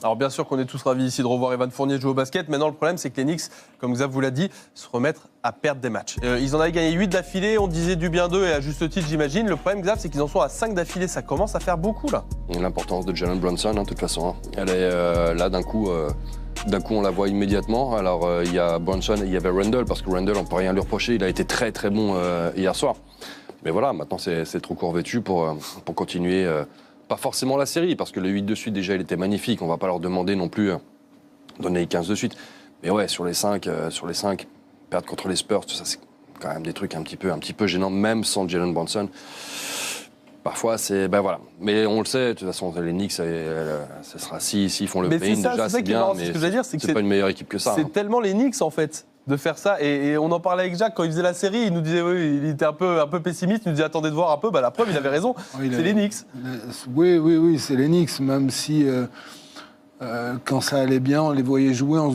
Alors bien sûr qu'on est tous ravis ici de revoir Evan Fournier jouer au basket. Maintenant le problème c'est que les Knicks, comme Xav vous l'a dit, se remettent à perdre des matchs. Ils en avaient gagné 8 d'affilée, on disait du bien d'eux et à juste titre j'imagine. Le problème Xav c'est qu'ils en sont à 5 d'affilée, ça commence à faire beaucoup là. L'importance de Jalen Brunson de toute façon. Elle est là d'un coup on la voit immédiatement. Alors il y a Brunson et il y avait Randle parce que Randle on peut rien lui reprocher, il a été très très bon hier soir. Mais voilà, maintenant c'est trop court vêtu pour continuer. Pas forcément la série, parce que le 8 de suite, déjà, il était magnifique. On va pas leur demander non plus de donner les 15 de suite. Mais ouais, sur les 5, perdre contre les Spurs, tout ça, c'est quand même des trucs un petit peu gênants, même sans Jalen Brunson. Parfois, c'est... voilà. Mais on le sait, de toute façon, les Knicks, ça sera s'ils font le play-in, déjà, c'est bien, mais c'est pas une meilleure équipe que ça. C'est tellement les Knicks, en fait, de faire ça. Et on en parlait avec Jacques quand il faisait la série, il nous disait, oui, il était un peu pessimiste, il nous disait, attendez de voir un peu. La preuve, il avait raison, c'est les Knicks. Oui, c'est les Knicks, même si quand ça allait bien, on les voyait jouer, on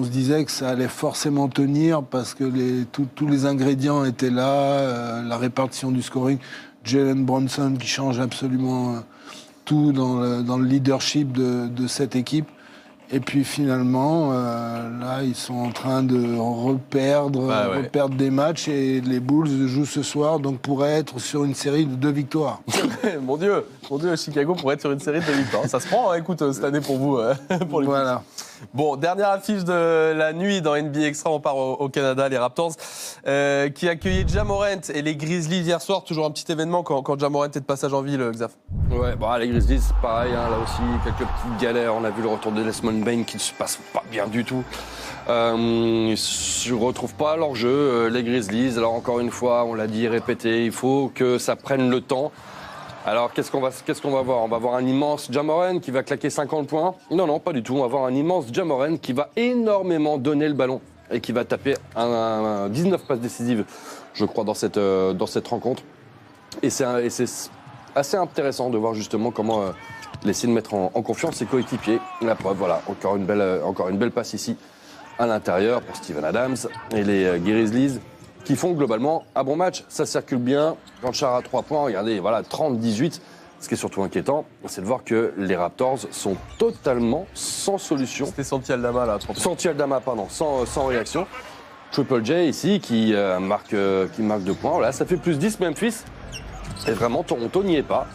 se disait que ça allait forcément tenir parce que tous les ingrédients étaient là, la répartition du scoring, Jalen Brunson qui change absolument tout dans le leadership de cette équipe. Et puis finalement, là, ils sont en train de reperdre des matchs et les Bulls jouent ce soir, donc pourraient être sur une série de 2 victoires. Mon Dieu, Chicago pourrait être sur une série de 2 victoires. Ça se prend, écoute, cette année pour vous, pour les voilà. Bulls. Bon, dernière affiche de la nuit dans NBA Extra, on part au Canada, les Raptors, qui accueillaient Ja Morant et les Grizzlies hier soir. Toujours un petit événement quand Ja Morant est de passage en ville, Xav. Ouais, les Grizzlies, c'est pareil, là aussi, quelques petites galères. On a vu le retour de Desmond Bane qui ne se passe pas bien du tout. Ils ne retrouvent pas leur jeu, les Grizzlies. Alors encore une fois, on l'a dit, répété, il faut que ça prenne le temps. Alors, qu'est-ce qu'on va voir? On va voir un immense Ja Morant qui va claquer 50 points. Non, pas du tout. On va voir un immense Ja Morant qui va énormément donner le ballon et qui va taper un 19 passes décisives, je crois, dans cette rencontre. Et c'est assez intéressant de voir justement comment essayer de mettre en confiance ses coéquipiers. La preuve, voilà, encore une belle passe ici à l'intérieur pour Steven Adams et les Grizzlies, qui font globalement un bon match. Ça circule bien. Quand Char a 3 points, regardez, 30-18. Ce qui est surtout inquiétant, c'est de voir que les Raptors sont totalement sans solution. C'était Santi Aldama, là, 30 points. Santi Aldama, pardon, sans réaction. Triple J ici, qui marque 2 points. Voilà, ça fait plus 10 Memphis. Et vraiment, Toronto n'y est pas.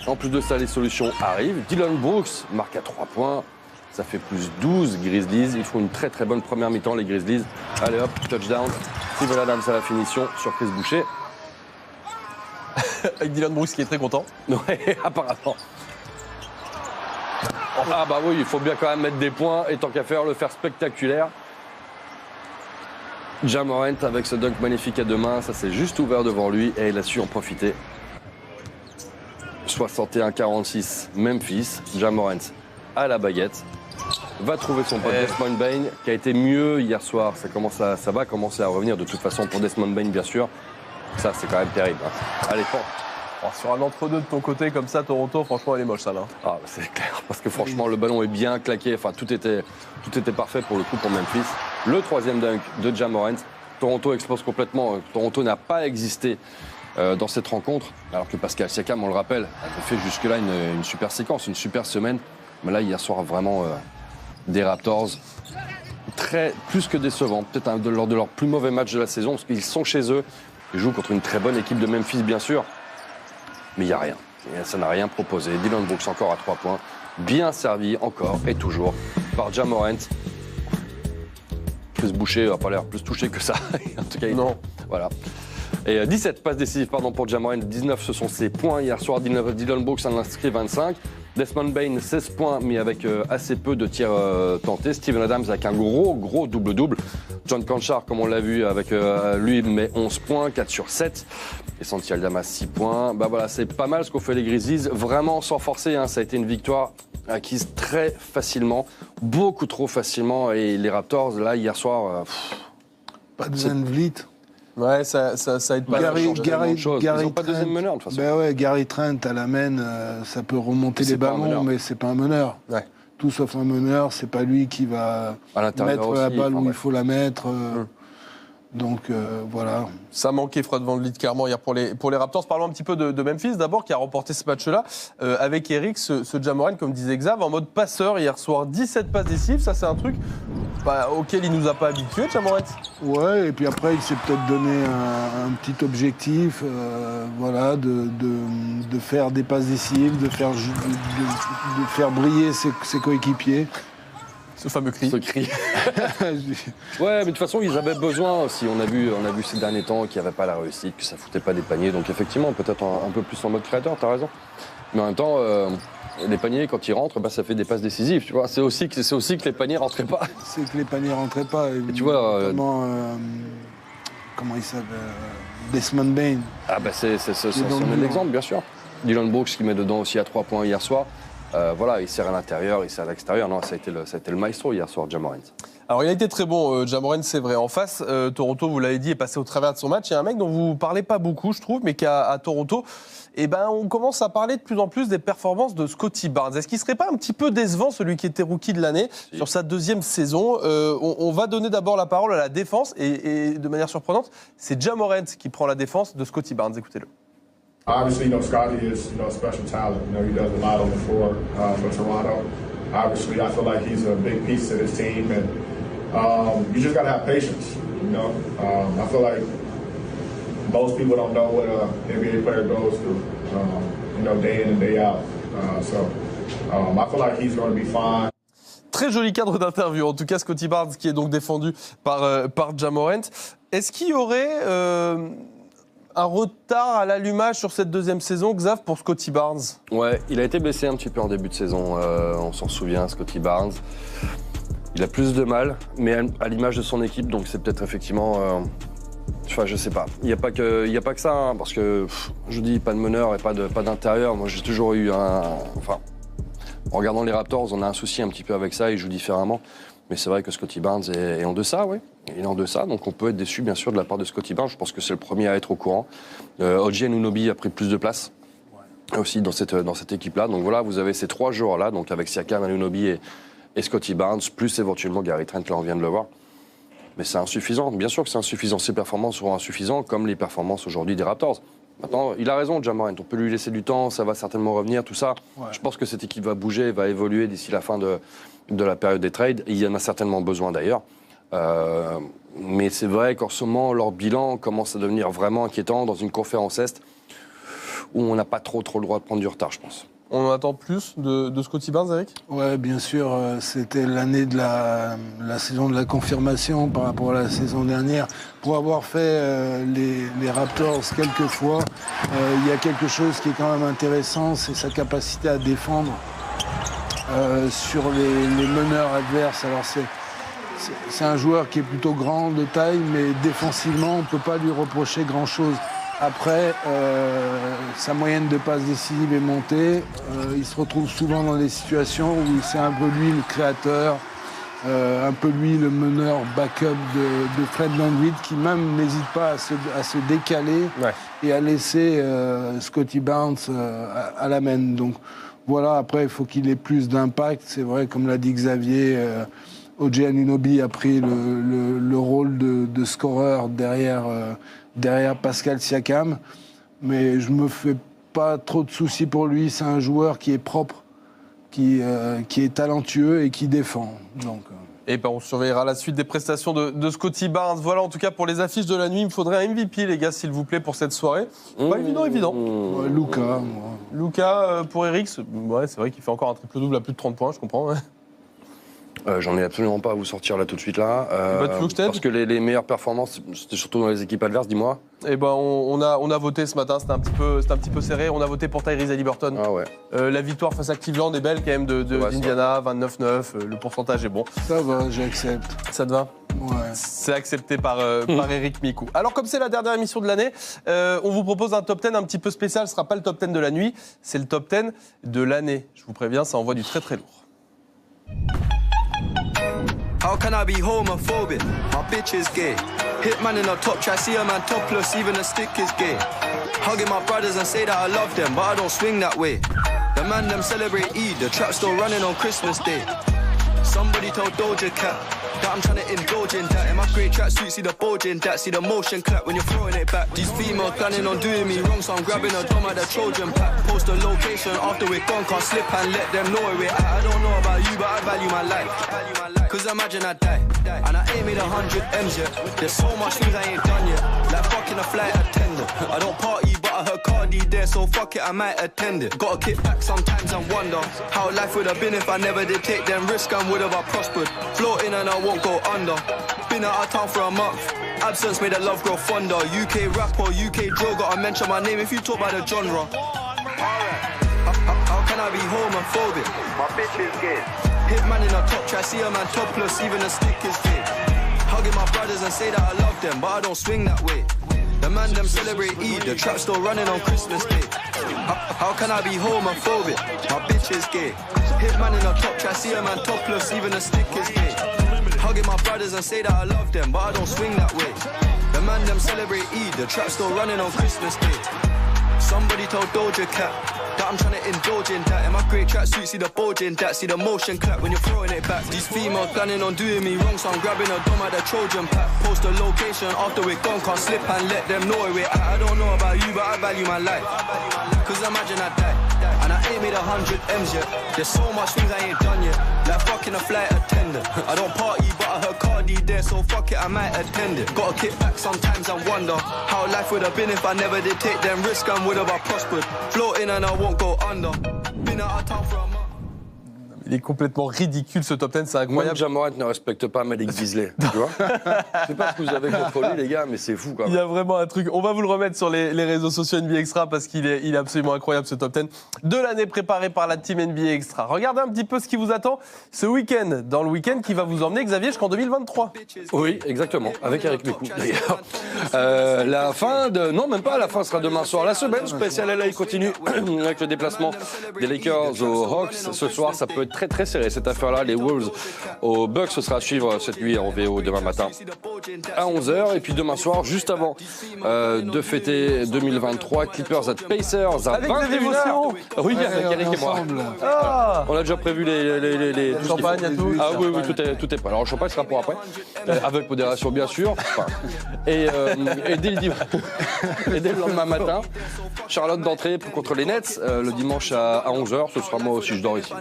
En plus de ça, les solutions arrivent. Dylan Brooks marque à 3 points. Ça fait plus 12 Grizzlies. Ils font une très très bonne première mi-temps, les Grizzlies. Allez hop, touchdown. Steven Adams à la finition sur Chris Boucher. Avec Dylan Brooks qui est très content. Ouais, apparemment. Ah bah oui, il faut bien quand même mettre des points et tant qu'à faire, le faire spectaculaire. Ja Morant avec ce dunk magnifique à 2 mains, ça s'est juste ouvert devant lui et il a su en profiter. 61-46 Memphis, Ja Morant à la baguette. Va trouver son pote Desmond Bane qui a été mieux hier soir. Ça va commencer à revenir de toute façon pour Desmond Bane bien sûr. Ça c'est quand même terrible. Allez, sur un entre-deux de ton côté comme ça, Toronto, franchement elle est moche ça là. Ah c'est clair parce que franchement le ballon est bien claqué. Enfin tout était parfait pour le coup pour Memphis. Le 3e dunk de Ja Morant. Toronto explose complètement. Toronto n'a pas existé dans cette rencontre. Alors que Pascal Siakam, on le rappelle, avait fait jusque-là une super séquence, une super semaine. Mais là hier soir vraiment des Raptors plus que décevants. Peut-être lors de leur plus mauvais match de la saison parce qu'ils sont chez eux. Ils jouent contre une très bonne équipe de Memphis bien sûr. Mais il n'y a rien. Ça n'a rien proposé. Dylan Brooks encore à 3 points. Bien servi encore et toujours par Ja Morant. Chris Boucher n'a pas l'air plus touché que ça. En tout cas, non. Voilà. Et 17 passes décisives pour Ja Morant, 19 ce sont ses points. Hier soir, Dylan Brooks en a inscrit 25. Desmond Bane, 16 points, mais avec assez peu de tirs tentés. Steven Adams avec un gros double-double. John Conchar, comme on l'a vu, avec lui, met 11 points, 4 sur 7. Et Santi Aldama, 6 points. Bah voilà, c'est pas mal ce qu'ont fait les Grizzlies, vraiment sans forcer. Hein. Ça a été une victoire acquise très facilement, beaucoup trop facilement. Et les Raptors, là, hier soir... pas de Van Vliet. Ouais, ça aide pas. Gary Ils n'ont pas de deuxième meneur de toute façon. Ben ouais, Gary Trent à la main, ça peut remonter les ballons, mais c'est pas un meneur. Ouais. Tout sauf un meneur, c'est pas lui qui va mettre la balle où il faut la mettre. Donc voilà. Ça manquait Fred VanVleet clairement hier pour les Raptors. Parlons un petit peu de Memphis d'abord qui a remporté ce match-là avec Eric, ce Ja Morant, comme disait Xav, en mode passeur hier soir. 17 passes décisives, ça c'est un truc auquel il nous a pas habitués, Ja Morant. Ouais, et puis après il s'est peut-être donné un petit objectif, voilà, de faire des passes décisives, de faire briller ses coéquipiers. Ce fameux cri. Ce cri. Ouais, mais de toute façon, ils avaient besoin aussi. On a vu ces derniers temps qu'il n'y avait pas la réussite, que ça foutait pas des paniers. Donc effectivement, peut-être un peu plus en mode créateur, t'as raison. Mais en même temps, les paniers, quand ils rentrent, ça fait des passes décisives. Tu vois, c'est aussi que les paniers rentraient pas. C'est que les paniers rentraient pas. Et tu vois, comment il s'appelle Desmond Bane. Ah c'est l'exemple, bien sûr. Dylan Brooks qui met dedans aussi à 3 points hier soir. Voilà, il sert à l'intérieur, il sert à l'extérieur. Non, ça a été le maestro hier soir, Ja Morant. Alors, il a été très bon, Ja Morant, c'est vrai. En face, Toronto, vous l'avez dit, est passé au travers de son match. Il y a un mec dont vous ne parlez pas beaucoup, je trouve, mais qu'à Toronto, on commence à parler de plus en plus des performances de Scottie Barnes. Est-ce qu'il ne serait pas un petit peu décevant, celui qui était rookie de l'année, sur sa deuxième saison? On va donner d'abord la parole à la défense, et de manière surprenante, c'est Ja Morant qui prend la défense de Scottie Barnes. Écoutez-le. Obviously, Scottie is, a special talent. He does a lot on the floor for Toronto. Obviously, I feel like he's a big piece to this team, and you just got to have patience, I feel like most people don't know what an NBA player goes through, day in and day out. I feel like he's going to be fine. Très joli cadre d'interview, en tout cas Scottie Barnes qui est donc défendu par Ja Morant. Est-ce qu'il y aurait un retard à l'allumage sur cette deuxième saison, Xav, pour Scottie Barnes? Ouais, il a été blessé un petit peu en début de saison, on s'en souvient, Scottie Barnes. Il a plus de mal, mais à l'image de son équipe, donc c'est peut-être effectivement... je sais pas. Il n'y a pas que ça, hein, parce que, je dis, pas de meneur et pas d'intérieur. Moi, j'ai toujours eu en regardant les Raptors, on a un souci un petit peu avec ça, ils jouent différemment. Mais c'est vrai que Scottie Barnes est en deçà, oui. Il est en deçà, donc on peut être déçu, bien sûr, de la part de Scottie Barnes. Je pense que c'est le premier à être au courant. OG Anunoby a pris plus de place aussi dans cette équipe-là. Donc voilà, vous avez ces 3 joueurs-là, donc avec Siakam, Anunoby et Scottie Barnes, plus éventuellement Gary Trent, là on vient de le voir. Mais c'est insuffisant, bien sûr que c'est insuffisant. Ses performances seront insuffisantes, comme les performances aujourd'hui des Raptors. Maintenant, il a raison, Ja Morant, on peut lui laisser du temps, ça va certainement revenir, tout ça. Ouais. Je pense que cette équipe va bouger, va évoluer d'ici la fin de la période des trades. Il y en a certainement besoin d'ailleurs. Mais c'est vrai qu'en ce moment, leur bilan commence à devenir vraiment inquiétant dans une conférence Est où on n'a pas trop le droit de prendre du retard, je pense. On en attend plus de Scottie Barnes, Eric? Oui, bien sûr. C'était l'année de la saison de la confirmation par rapport à la saison dernière. Pour avoir fait les Raptors quelques fois, il y a quelque chose qui est quand même intéressant, c'est sa capacité à défendre sur les meneurs adverses. Alors c'est un joueur qui est plutôt grand de taille, mais défensivement, on ne peut pas lui reprocher grand-chose. Après, sa moyenne de passes décisives est montée. Il se retrouve souvent dans des situations où c'est un peu lui le créateur, un peu lui le meneur backup de Fred VanVleet, qui même n'hésite pas à se décaler et à laisser Scottie Barnes à la main. Donc voilà, après, il faut qu'il ait plus d'impact. C'est vrai, comme l'a dit Xavier, OG Anunoby a pris le rôle de scoreur derrière Pascal Siakam, mais je me fais pas trop de soucis pour lui. C'est un joueur qui est propre, qui est talentueux et qui défend. Donc, Et on surveillera la suite des prestations de Scottie Barnes. Voilà, en tout cas, pour les affiches de la nuit, il me faudrait un MVP, les gars, s'il vous plaît, pour cette soirée. Pas évident. Ouais, Luka. Luka, pour Eric, c'est vrai qu'il fait encore un triple-double à plus de 30 points, je comprends. Ouais. J'en ai absolument pas à vous sortir là tout de suite là. Bah, tu veux que je t'aide ? Parce que les meilleures performances, c'était surtout dans les équipes adverses, dis-moi. Eh ben, on a voté ce matin, c'était un petit peu serré. On a voté pour Tyrese Haliburton. Ah ouais. La victoire face à Cleveland est belle quand même d'Indiana, 29-9. Le pourcentage est bon. Ça va, j'accepte. Ça te va ? Ouais. C'est accepté par Eric Mikou. Alors comme c'est la dernière émission de l'année, on vous propose un top 10 un petit peu spécial. Ce ne sera pas le top 10 de la nuit, c'est le top 10 de l'année. Je vous préviens, ça envoie du très très lourd. How can I be homophobic? My bitch is gay. Hitman in a top try, see a man topless, even a stick is gay. Hugging my brothers and say that I love them, but I don't swing that way. The man them celebrate Eid, the trap still running on Christmas Day. Somebody told Doja Cat that I'm trying to indulge in that. In my great tracksuit, see the bulge in that. See the motion clap when you're throwing it back. These females planning on doing me wrong, so I'm grabbing a dome at the Trojan pack. Post a location after we're gone, can't slip and let them know where we're at. I don't know about you, but I value my life. Cause imagine I die, and I ain't made 100 M's yet. There's so much things I ain't done yet. Like fucking a flight attendant. I don't party, but I heard Cardi there, so fuck it, I might attend it. Gotta kick back sometimes and wonder how life would have been if I never did take them risks and would have I prospered. Floating and I won't go under. Been out of town for a month. Absence made the love grow fonder. UK rapper, UK drill, gotta mention my name if you talk about the genre. How can I be homophobic? My bitch is gay. Hitman in a top try, see a man topless, even a stick is gay. Hugging my brothers and say that I love them, but I don't swing that way. The man them celebrate Eid, the trap still running on Christmas Day. How can I be homophobic? My bitch is gay. Hitman in a top try, see a man topless, even a stick is gay. Hugging my brothers and say that I love them, but I don't swing that way. The man them celebrate Eid, the trap still running on Christmas Day. Somebody told Doja Cat that I'm trying to indulge in that. In my great tracksuit, see the bulge in that. See the motion clap when you're throwing it back. These females planning on doing me wrong, so I'm grabbing a dome at the Trojan pack. Post a location after we're gone, can't slip and let them know where we're at. I don't know about you, but I value my life. Cause imagine I die, and I ain't made 100 M's yet. There's so much things I ain't done yet. Like fucking a flight attendant. I don't party, but I heard Cardi there, so fuck it, I might attend it. Gotta kick back sometimes and wonder how life would have been if I never did take them risks and would have I prospered. Floating and I won't go under. Been out of town for a month. Il est complètement ridicule ce top 10, c'est Même incroyable. Jamoran ne respecte pas Malik Beasley, tu vois. Je sais pas ce que vous avez contre lui, les gars, mais c'est fou, quand Il même. y a vraiment un truc. On va vous le remettre sur les réseaux sociaux NBA Extra parce qu'il est absolument incroyable ce top 10 de l'année préparé par la team NBA Extra. Regardez un petit peu ce qui vous attend ce week-end, dans le week-end qui va vous emmener, Xavier, jusqu'en 2023. Oui, exactement, avec Eric Mikou, d'ailleurs. La fin de... Non, même pas, la fin sera demain soir. La semaine spéciale LA continue avec le déplacement des Lakers aux Hawks. Ce soir, ça peut être très très serré cette affaire-là. Les Wolves aux Bucks, ce sera à suivre cette nuit en VO demain matin à 11h. Et puis demain soir, juste avant de fêter 2023, Clippers at Pacers à Avec 21h. Oui, il y a Eric et moi. Ah, On a déjà prévu les champagne et tout. Ah oui, tout est prêt. Alors le champagne sera pour après, avec modération bien sûr. Enfin, et dès le lendemain matin, Charlotte d'entrée contre les Nets, le dimanche à 11h, ce sera moi aussi, je dors ici.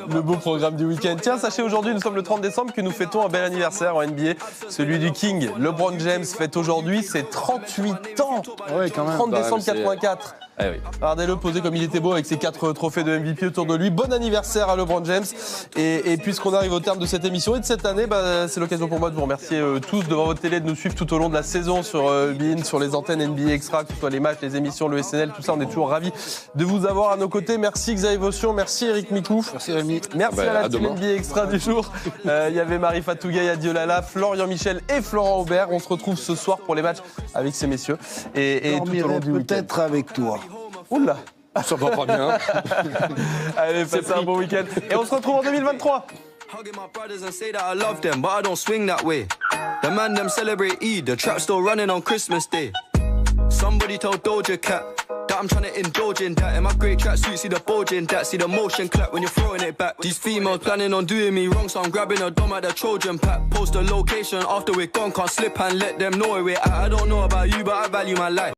Le beau programme du week-end. Tiens, sachez aujourd'hui, nous sommes le 30 décembre, que nous fêtons un bel anniversaire en NBA, celui du King. LeBron James fête aujourd'hui ses 38 ans. Ouais, quand même. 30 décembre c'est- 84. Eh oui. Regardez-le posé comme il était beau avec ses 4 trophées de MVP autour de lui. Bon anniversaire à LeBron James. Et puisqu'on arrive au terme de cette émission et de cette année, c'est l'occasion pour moi de vous remercier tous devant votre télé de nous suivre tout au long de la saison sur BeIN, sur les antennes NBA Extra, que ce soit les matchs, les émissions, le SNL, tout ça. On est toujours ravis de vous avoir à nos côtés. Merci Xavier Votion, merci Eric Mikou. Merci Rémi. Merci à la à team demain. NBA Extra du jour. Il y avait Marie Fatouga, Yadio Lala, Florian Michel et Florent Aubert. On se retrouve ce soir pour les matchs avec ces messieurs. Et tout au long Dormirai du week-end. peut-être avec toi. Oula. Ça va pas bien. Allez, passez un bon week-end. Et on se retrouve en 2023. Hugging my brothers and say that I love them, but I don't swing that way. The man them celebrate Eid, the trap still running on Christmas Day. Somebody told Doja Cat that I'm trying to indulge in that. In my great tracksuit, see the bulge in that. See the motion clap when you're throwing it back. These females planning on doing me wrong, so I'm grabbing a dome at the Trojan pack. Post a location after we're gone, can't slip and let them know where we're at. I don't know about you, but I value my life.